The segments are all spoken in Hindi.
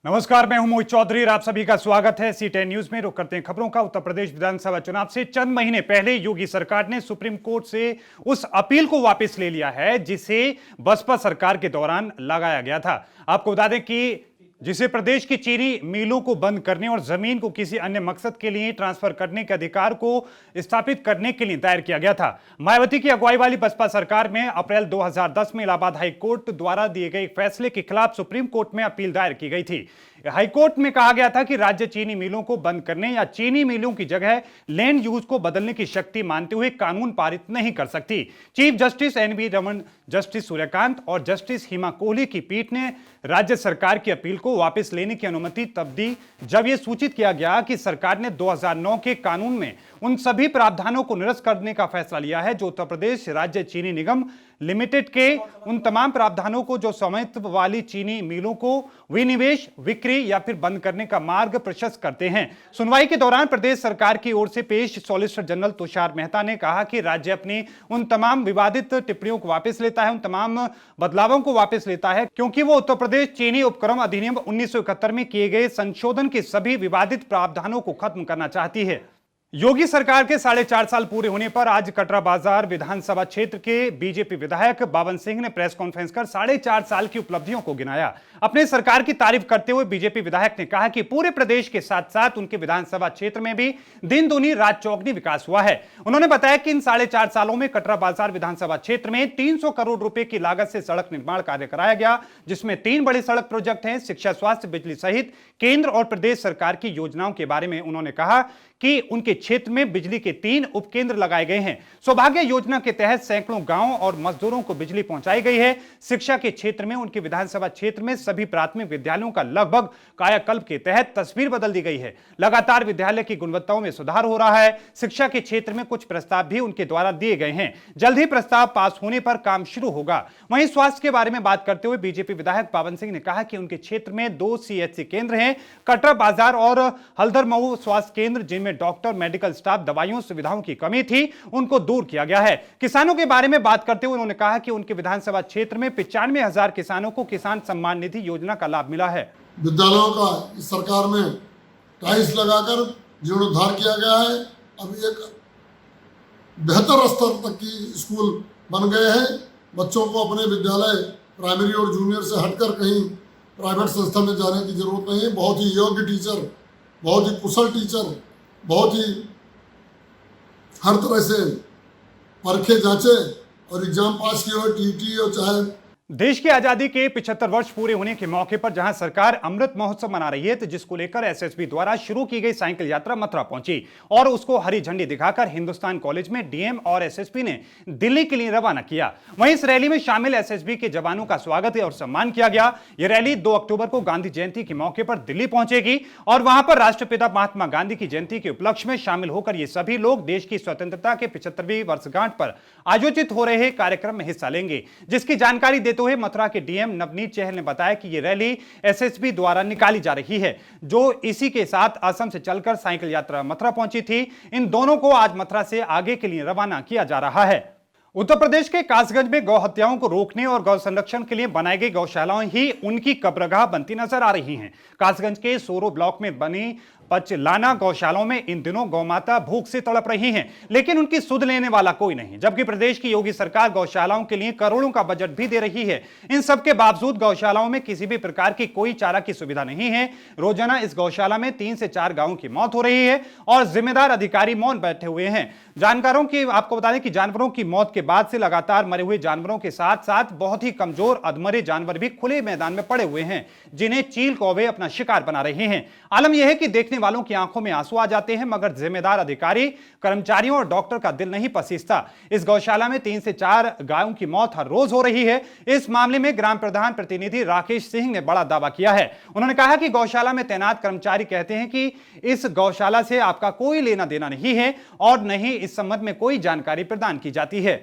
नमस्कार, मैं हूं मोहित चौधरी और आप सभी का स्वागत है C10 न्यूज में। रुक करते हैं खबरों का। उत्तर प्रदेश विधानसभा चुनाव से चंद महीने पहले योगी सरकार ने सुप्रीम कोर्ट से उस अपील को वापस ले लिया है जिसे बसपा सरकार के दौरान लगाया गया था। आपको बता दें कि जिसे प्रदेश की चीनी मिलों को बंद करने और जमीन को किसी अन्य मकसद के लिए ट्रांसफर करने के अधिकार को स्थापित करने के लिए दायर किया गया था। मायावती की अगुवाई वाली बसपा सरकार में अप्रैल 2010 में इलाहाबाद हाई कोर्ट द्वारा दिए गए फैसले के खिलाफ सुप्रीम कोर्ट में अपील दायर की गई थी। हाईकोर्ट में कहा गया था कि राज्य चीनी मिलों को बंद करने या चीनी मिलों की जगह लैंड यूज को बदलने की शक्ति मानते हुए कानून पारित नहीं कर सकती। Chief justice NV Ramana, justice Suryakant और जस्टिस हिमा कोहली की पीठ ने राज्य सरकार की अपील को वापस लेने की अनुमति तब दी जब यह सूचित किया गया कि सरकार ने 2009 के कानून में उन सभी प्रावधानों को निरस्त करने का फैसला लिया है जो उत्तर प्रदेश राज्य चीनी निगम लिमिटेड के उन तमाम प्रावधानों को जो स्वामित्व वाली चीनी मिलों को विनिवेश, बिक्री या फिर बंद करने का मार्ग प्रशस्त करते हैं। सुनवाई के दौरान प्रदेश सरकार की ओर से पेश सॉलिसिटर जनरल तुषार मेहता ने कहा कि राज्य अपनी उन तमाम विवादित टिप्पणियों को वापस लेता है, उन तमाम बदलावों को वापस लेता है क्योंकि वो उत्तर प्रदेश चीनी उपक्रम अधिनियम 1971 में किए गए संशोधन के सभी विवादित प्रावधानों को खत्म करना चाहती है। योगी सरकार के 4.5 साल पूरे होने पर आज कटरा बाजार विधानसभा क्षेत्र के बीजेपी विधायक बावन सिंह ने प्रेस कॉन्फ्रेंस कर 4.5 साल की उपलब्धियों को गिनाया। अपने सरकार की तारीफ करते हुए बीजेपी विधायक ने कहा कि पूरे प्रदेश के साथ साथ उनके विधानसभा क्षेत्र में भी दिन दूनी रात चौगनी विकास हुआ है। उन्होंने बताया कि इन 4.5 सालों में कटरा बाजार विधानसभा क्षेत्र में 300 करोड़ रुपए की लागत से सड़क निर्माण कार्य कराया गया, जिसमें 3 बड़े सड़क प्रोजेक्ट हैं। शिक्षा, स्वास्थ्य, बिजली सहित केंद्र और प्रदेश सरकार की योजनाओं के बारे में उन्होंने कहा कि उनके क्षेत्र में बिजली के 3 उपकेंद्र लगाए गए हैं। सौभाग्य योजना के तहत सैकड़ों गांवों और मजदूरों को बिजली पहुंचाई गई है। शिक्षा के क्षेत्र में उनके विधानसभा क्षेत्र में सभी प्राथमिक विद्यालयों का लगभग कायाकल्प के तहत तस्वीर बदल दी गई है। लगातार विद्यालय की गुणवत्ताओं में सुधार हो रहा है। शिक्षा के क्षेत्र में कुछ प्रस्ताव भी उनके द्वारा दिए गए हैं। जल्द ही प्रस्ताव पास होने पर काम शुरू होगा। वहीं स्वास्थ्य के बारे में बात करते हुए बीजेपी विधायक बावन सिंह ने कहा कि उनके क्षेत्र में 2 CHC केंद्र हैं, कटरा बाजार और हल्दरमऊ स्वास्थ्य केंद्र, जिनमें डॉक्टर, मेडिकल स्टाफ, दवाइयों, सुविधाओं की कमी थी, उनको दूर किया गया है। किसानों के बारे में बात करते हुए उन्होंने कहा कि उनके विधानसभा क्षेत्र में 95,000 किसानों को किसान सम्मान निधि योजना का लाभ मिला है। विद्यालयों का इस सरकार में टाइल्स लगाकर जीर्णोद्धार किया गया है। अब एक बेहतर स्तर तक की स्कूल बन गए हैं। बच्चों को अपने विद्यालय प्राइमरी और जूनियर से हटकर कहीं प्राइवेट संस्था में जाने की जरूरत नहीं है। बहुत ही योग्य टीचर, बहुत ही कुशल टीचर, बहुत ही हर तरह से परखे जांचे और एग्जाम पास किए हुए टीटी और चाहे देश की आजादी के 75 वर्ष पूरे होने के मौके पर जहां सरकार अमृत महोत्सव मना रही है, तो जिसको लेकर एसएसबी द्वारा शुरू की गई साइकिल यात्रा मथुरा पहुंची और उसको हरी झंडी दिखाकर हिंदुस्तान कॉलेज में डीएम और एसएसपी ने दिल्ली के लिए रवाना किया। वहीं इस रैली में शामिल एसएसबी के जवानों का स्वागत और सम्मान किया गया। यह रैली 2 अक्टूबर को गांधी जयंती के मौके पर दिल्ली पहुंचेगी और वहां पर राष्ट्रपिता महात्मा गांधी की जयंती के उपलक्ष्य में शामिल होकर ये सभी लोग देश की स्वतंत्रता के 75वीं वर्षगांठ पर आयोजित हो रहे कार्यक्रम में हिस्सा लेंगे। जिसकी जानकारी देते हुए मथुरा के डीएम नवनीत चहल ने बताया कि यह रैली एसएसबी द्वारा निकाली जा रही है, जो इसी के साथ असम से चलकर साइकिल यात्रा मथुरा पहुंची थी। इन दोनों को आज मथुरा से आगे के लिए रवाना किया जा रहा है। उत्तर प्रदेश के कासगंज में गौ हत्याओं को रोकने और गौ संरक्षण के लिए बनाई गई गौशालाएं ही उनकी कब्रगाह बनती नजर आ रही हैं। कासगंज के सोरो ब्लॉक में बनी पचलाना गौशालाओं में इन दिनों गौमाता भूख से तड़प रही हैं, लेकिन उनकी सुध लेने वाला कोई नहीं। जबकि प्रदेश की योगी सरकार गौशालाओं के लिए करोड़ों का बजट भी दे रही है। इन सब के बावजूद गौशालाओं में किसी भी प्रकार की कोई चारा की सुविधा नहीं है। रोजाना इस गौशाला में 3 से 4 गायों की मौत हो रही है और जिम्मेदार अधिकारी मौन बैठे हुए हैं। जानकारों की आपको बता दें कि जानवरों की मौत के बाद से लगातार मरे हुए जानवरों के साथ साथ बहुत ही कमजोर अधमरे जानवर भी खुले मैदान में पड़े हुए हैं, जिन्हें चील कौवे अपना शिकार बना रहे हैं। आलम यह है कि देखने वालों की आंखों में आंसू आ जाते हैं, मगर जिम्मेदार अधिकारी, कर्मचारियों और डॉक्टर का दिल नहीं पसीजता। इस गौशाला में 3 से 4 गायों की मौत हर रोज हो रही है। इस मामले में ग्राम प्रधान प्रतिनिधि राकेश सिंह ने बड़ा दावा किया है। उन्होंने कहा कि गौशाला में तैनात कर्मचारी कहते हैं कि इस गौशाला से आपका कोई लेना देना नहीं है और न ही इस संबंध में कोई जानकारी प्रदान की जाती है।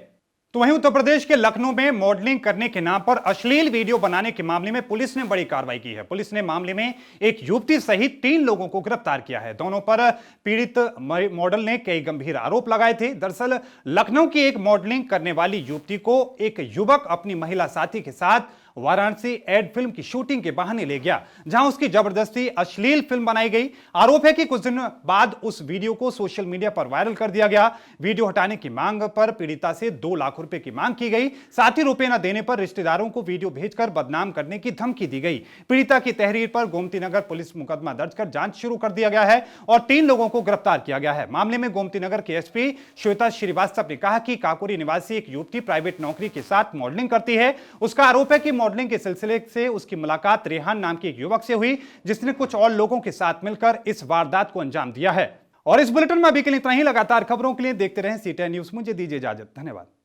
तो वहीं उत्तर प्रदेश के लखनऊ में मॉडलिंग करने के नाम पर अश्लील वीडियो बनाने के मामले में पुलिस ने बड़ी कार्रवाई की है। पुलिस ने मामले में एक युवती सहित 3 लोगों को गिरफ्तार किया है। दोनों पर पीड़ित मॉडल ने कई गंभीर आरोप लगाए थे। दरअसल लखनऊ की एक मॉडलिंग करने वाली युवती को एक युवक अपनी महिला साथी के साथ वाराणसी एड फिल्म की शूटिंग के बहाने ले गया, जहां उसकी जबरदस्ती अश्लील फिल्म बनाई गई। आरोप है कि कुछ दिन बाद उस वीडियो को सोशल मीडिया पर वायरल कर दिया गया। वीडियो हटाने की मांग पर पीड़िता से 2 लाख रुपए की मांग की गई। साथ ही रुपए न देने पर रिश्तेदारों को वीडियो भेजकर बदनाम करने की धमकी दी गई। पीड़िता की तहरीर पर गोमती नगर पुलिस मुकदमा दर्ज कर जांच शुरू कर दिया गया है और 3 लोगों को गिरफ्तार किया गया है। मामले में गोमती नगर के एसपी श्वेता श्रीवास्तव ने कहा कि काकोरी निवासी एक युवती प्राइवेट नौकरी के साथ मॉडलिंग करती है। उसका आरोप है कि मॉडलिंग के सिलसिले से उसकी मुलाकात रेहान नाम के एक युवक से हुई, जिसने कुछ और लोगों के साथ मिलकर इस वारदात को अंजाम दिया है। और इस बुलेटिन में अभी के लिए इतना ही। लगातार खबरों के लिए देखते रहें C10 न्यूज़। मुझे दीजिए इजाजत। धन्यवाद।